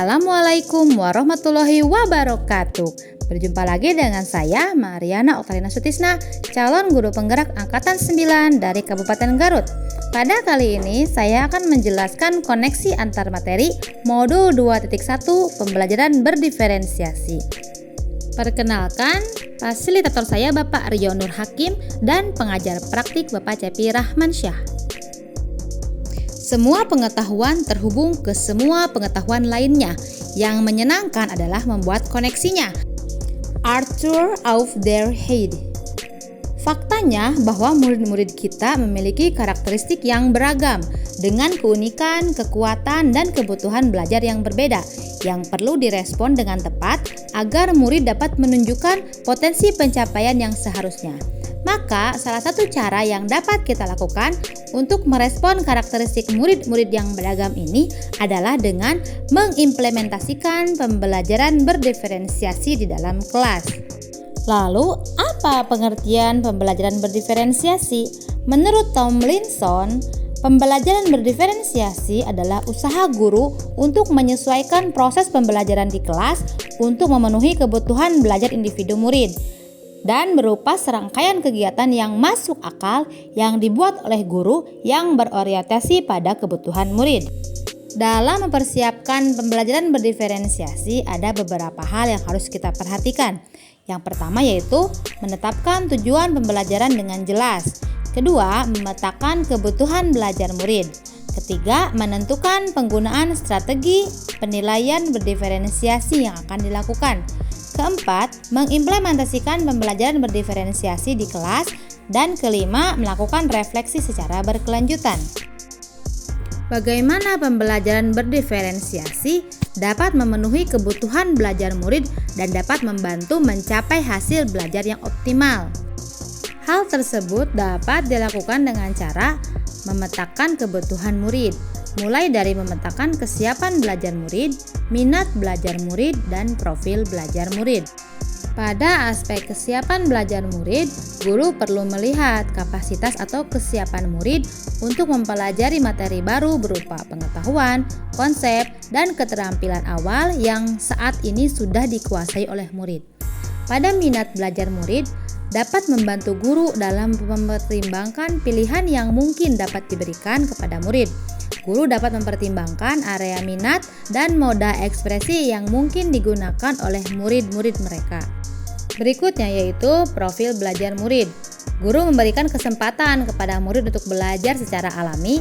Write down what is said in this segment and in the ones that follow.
Assalamualaikum warahmatullahi wabarakatuh. Berjumpa lagi dengan saya Mariana Oktalina Sutisna, calon guru penggerak angkatan 9 dari Kabupaten Garut. Pada kali ini saya akan menjelaskan koneksi antar materi modul 2.1 pembelajaran berdiferensiasi. Perkenalkan, fasilitator saya Bapak Rio Nur Hakim dan pengajar praktik Bapak Cepi Rahmansyah. Semua pengetahuan terhubung ke semua pengetahuan lainnya. Yang menyenangkan adalah membuat koneksinya. Arthur auf der Heide. Faktanya bahwa murid-murid kita memiliki karakteristik yang beragam dengan keunikan, kekuatan, dan kebutuhan belajar yang berbeda yang perlu direspon dengan tepat agar murid dapat menunjukkan potensi pencapaian yang seharusnya. Maka salah satu cara yang dapat kita lakukan untuk merespon karakteristik murid-murid yang beragam ini adalah dengan mengimplementasikan pembelajaran berdiferensiasi di dalam kelas. Lalu, apa pengertian pembelajaran berdiferensiasi? Menurut Tomlinson, pembelajaran berdiferensiasi adalah usaha guru untuk menyesuaikan proses pembelajaran di kelas untuk memenuhi kebutuhan belajar individu murid, dan berupa serangkaian kegiatan yang masuk akal yang dibuat oleh guru yang berorientasi pada kebutuhan murid. Dalam mempersiapkan pembelajaran berdiferensiasi, ada beberapa hal yang harus kita perhatikan. Yang pertama yaitu menetapkan tujuan pembelajaran dengan jelas. Kedua, memetakan kebutuhan belajar murid. Ketiga, menentukan penggunaan strategi penilaian berdiferensiasi yang akan dilakukan. Keempat, mengimplementasikan pembelajaran berdiferensiasi di kelas. Dan kelima, melakukan refleksi secara berkelanjutan. Bagaimana pembelajaran berdiferensiasi dapat memenuhi kebutuhan belajar murid dan dapat membantu mencapai hasil belajar yang optimal? Hal tersebut dapat dilakukan dengan cara memetakan kebutuhan murid, mulai dari memetakan kesiapan belajar murid, minat belajar murid, dan profil belajar murid. Pada aspek kesiapan belajar murid, guru perlu melihat kapasitas atau kesiapan murid untuk mempelajari materi baru berupa pengetahuan, konsep, dan keterampilan awal yang saat ini sudah dikuasai oleh murid. Pada minat belajar murid, dapat membantu guru dalam mempertimbangkan pilihan yang mungkin dapat diberikan kepada murid. Guru dapat mempertimbangkan area minat dan moda ekspresi yang mungkin digunakan oleh murid-murid mereka. Berikutnya yaitu profil belajar murid. Guru memberikan kesempatan kepada murid untuk belajar secara alami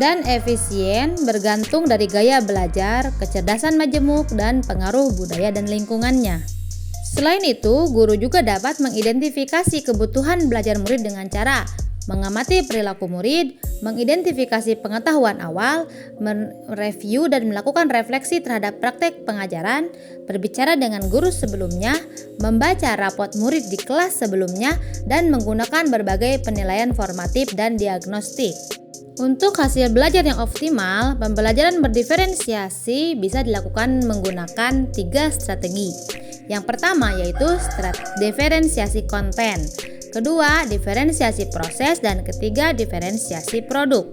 dan efisien bergantung dari gaya belajar, kecerdasan majemuk, dan pengaruh budaya dan lingkungannya. Selain itu, guru juga dapat mengidentifikasi kebutuhan belajar murid dengan cara mengamati perilaku murid, mengidentifikasi pengetahuan awal, mereview dan melakukan refleksi terhadap praktek pengajaran, berbicara dengan guru sebelumnya, membaca rapot murid di kelas sebelumnya, dan menggunakan berbagai penilaian formatif dan diagnostik. Untuk hasil belajar yang optimal, pembelajaran berdiferensiasi bisa dilakukan menggunakan 3 strategi. Yang pertama yaitu diferensiasi konten. Kedua, diferensiasi proses, dan ketiga, diferensiasi produk.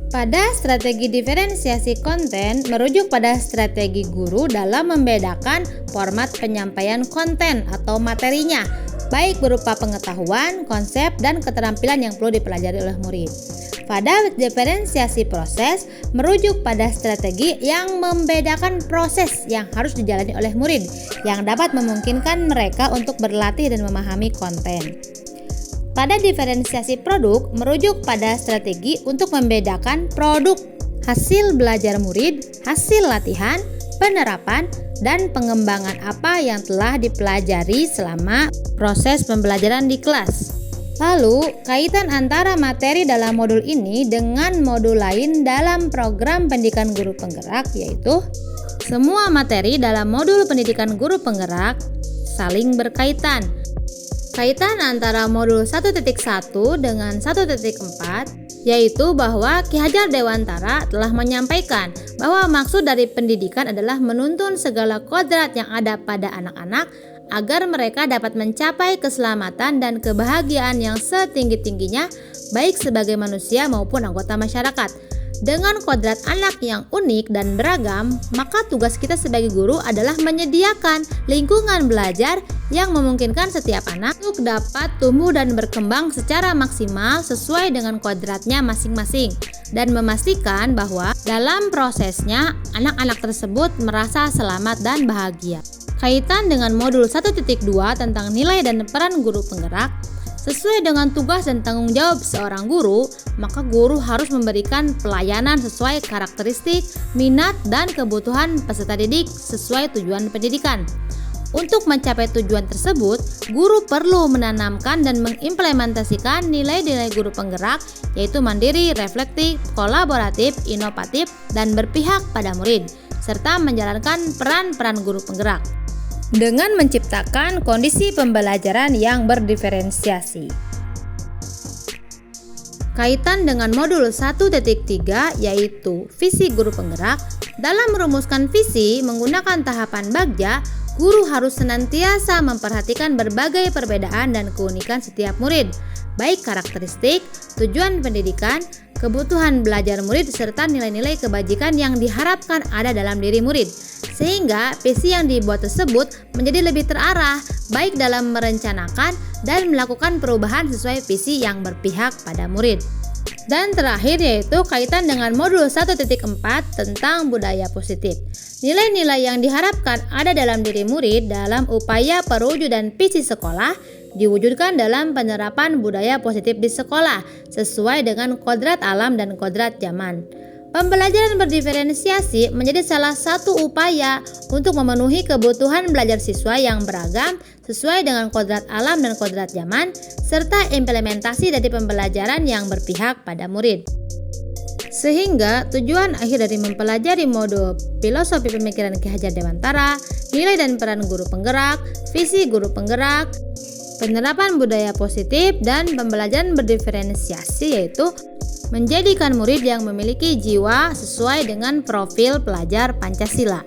Pada strategi diferensiasi konten, merujuk pada strategi guru dalam membedakan format penyampaian konten atau materinya, baik berupa pengetahuan, konsep, dan keterampilan yang perlu dipelajari oleh murid. Pada diferensiasi proses, merujuk pada strategi yang membedakan proses yang harus dijalani oleh murid, yang dapat memungkinkan mereka untuk berlatih dan memahami konten. Pada diferensiasi produk, merujuk pada strategi untuk membedakan produk hasil belajar murid, hasil latihan, penerapan, dan pengembangan apa yang telah dipelajari selama proses pembelajaran di kelas. Lalu, kaitan antara materi dalam modul ini dengan modul lain dalam program pendidikan guru penggerak yaitu semua materi dalam modul pendidikan guru penggerak saling berkaitan. Kaitan antara modul 1.1 dengan 1.4 yaitu bahwa Ki Hajar Dewantara telah menyampaikan bahwa maksud dari pendidikan adalah menuntun segala kodrat yang ada pada anak-anak agar mereka dapat mencapai keselamatan dan kebahagiaan yang setinggi-tingginya baik sebagai manusia maupun anggota masyarakat. Dengan kodrat anak yang unik dan beragam, maka tugas kita sebagai guru adalah menyediakan lingkungan belajar yang memungkinkan setiap anak untuk dapat tumbuh dan berkembang secara maksimal sesuai dengan kodratnya masing-masing, dan memastikan bahwa dalam prosesnya anak-anak tersebut merasa selamat dan bahagia. Kaitan dengan modul 1.2 tentang nilai dan peran guru penggerak, sesuai dengan tugas dan tanggung jawab seorang guru, maka guru harus memberikan pelayanan sesuai karakteristik, minat, dan kebutuhan peserta didik sesuai tujuan pendidikan. Untuk mencapai tujuan tersebut, guru perlu menanamkan dan mengimplementasikan nilai-nilai guru penggerak, yaitu mandiri, reflektif, kolaboratif, inovatif, dan berpihak pada murid, serta menjalankan peran-peran guru penggerak dengan menciptakan kondisi pembelajaran yang berdiferensiasi. Kaitan dengan modul 1.3 yaitu visi guru penggerak, dalam merumuskan visi menggunakan tahapan Bagja, guru harus senantiasa memperhatikan berbagai perbedaan dan keunikan setiap murid, baik karakteristik, tujuan pendidikan, kebutuhan belajar murid, serta nilai-nilai kebajikan yang diharapkan ada dalam diri murid, sehingga visi yang dibuat tersebut menjadi lebih terarah, baik dalam merencanakan dan melakukan perubahan sesuai visi yang berpihak pada murid. Dan terakhir yaitu kaitan dengan modul 1.4 tentang budaya positif. Nilai-nilai yang diharapkan ada dalam diri murid dalam upaya perwujudan visi sekolah diwujudkan dalam penerapan budaya positif di sekolah sesuai dengan kodrat alam dan kodrat zaman. Pembelajaran berdiferensiasi menjadi salah satu upaya untuk memenuhi kebutuhan belajar siswa yang beragam sesuai dengan kodrat alam dan kodrat zaman, serta implementasi dari pembelajaran yang berpihak pada murid. Sehingga tujuan akhir dari mempelajari modul filosofi pemikiran Ki Hajar Dewantara, nilai dan peran guru penggerak, visi guru penggerak, penerapan budaya positif, dan pembelajaran berdiferensiasi yaitu menjadikan murid yang memiliki jiwa sesuai dengan profil pelajar Pancasila.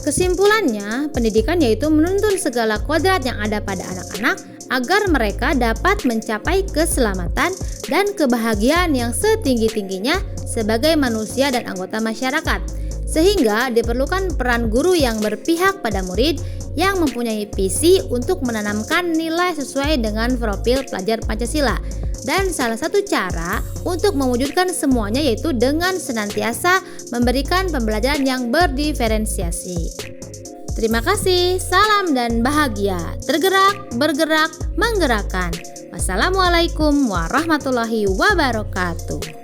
Kesimpulannya, pendidikan yaitu menuntun segala kodrat yang ada pada anak-anak agar mereka dapat mencapai keselamatan dan kebahagiaan yang setinggi-tingginya sebagai manusia dan anggota masyarakat. Sehingga diperlukan peran guru yang berpihak pada murid yang mempunyai visi untuk menanamkan nilai sesuai dengan profil pelajar Pancasila. Dan salah satu cara untuk mewujudkan semuanya yaitu dengan senantiasa memberikan pembelajaran yang berdiferensiasi. Terima kasih, salam dan bahagia. Tergerak, bergerak, menggerakkan. Wassalamualaikum warahmatullahi wabarakatuh.